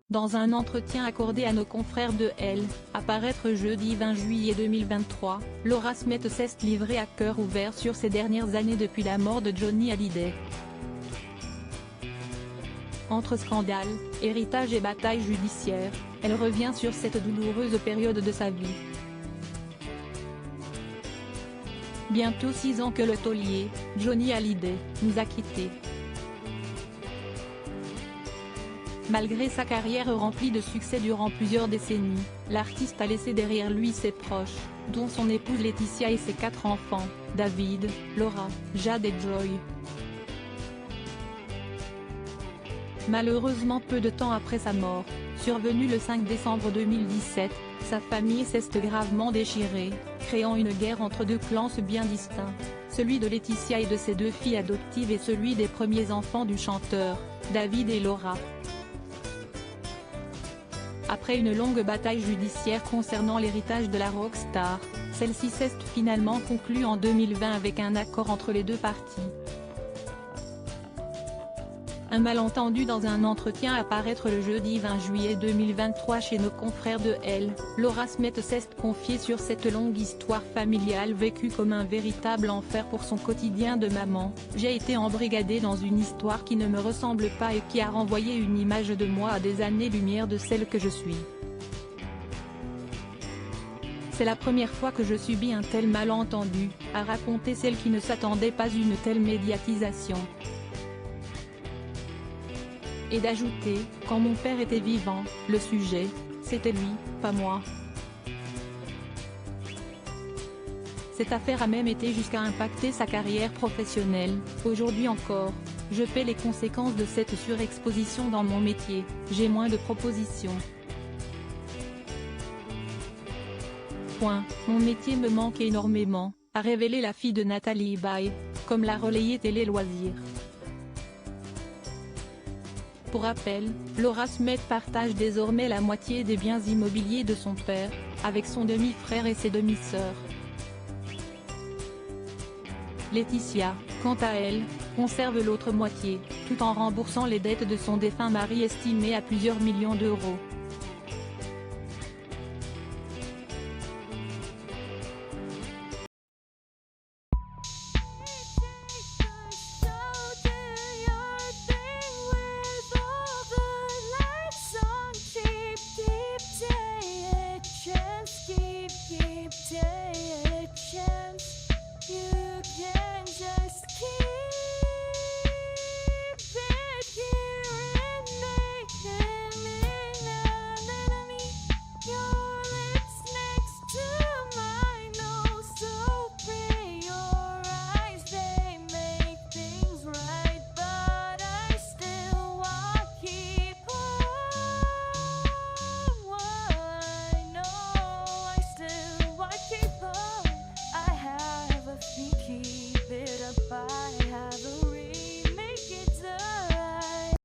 Dans un entretien accordé à nos confrères de Elle, à paraître jeudi 20 juillet 2023, Laura Smet s'est livrée à cœur ouvert sur ses dernières années depuis la mort de Johnny Hallyday. Entre scandale, héritage et bataille judiciaire, elle revient sur cette douloureuse période de sa vie. Bientôt 6 ans que le taulier, Johnny Hallyday, nous a quittés. Malgré sa carrière remplie de succès durant plusieurs décennies, l'artiste a laissé derrière lui ses proches, dont son épouse Laetitia et ses 4 enfants, David, Laura, Jade et Joy. Malheureusement peu de temps après sa mort, survenue le 5 décembre 2017, sa famille s'est gravement déchirée, créant une guerre entre deux clans bien distincts, celui de Laetitia et de ses 2 filles adoptives et celui des premiers enfants du chanteur, David et Laura. Après une longue bataille judiciaire concernant l'héritage de la rockstar, celle-ci s'est finalement conclue en 2020 avec un accord entre les 2 parties. Un malentendu dans un entretien à paraître le jeudi 20 juillet 2023 chez nos confrères de Elle, Laura Smet s'est confiée sur cette longue histoire familiale vécue comme un véritable enfer pour son quotidien de maman. J'ai été embrigadée dans une histoire qui ne me ressemble pas et qui a renvoyé une image de moi à des années-lumière de celle que je suis. C'est la première fois que je subis un tel malentendu, a raconté celle qui ne s'attendait pas à une telle médiatisation. Et d'ajouter, quand mon père était vivant, le sujet, c'était lui, pas moi. Cette affaire a même été jusqu'à impacter sa carrière professionnelle. Aujourd'hui encore, je paie les conséquences de cette surexposition dans mon métier, j'ai moins de propositions. Mon métier me manque énormément, a révélé la fille de Nathalie Baye, comme l'a relayé Télé Loisirs. Pour rappel, Laura Smet partage désormais la moitié des biens immobiliers de son père, avec son demi-frère et ses demi-sœurs. Laetitia, quant à elle, conserve l'autre moitié, tout en remboursant les dettes de son défunt mari estimées à plusieurs millions d'euros. Keep taking a chance. You can just keep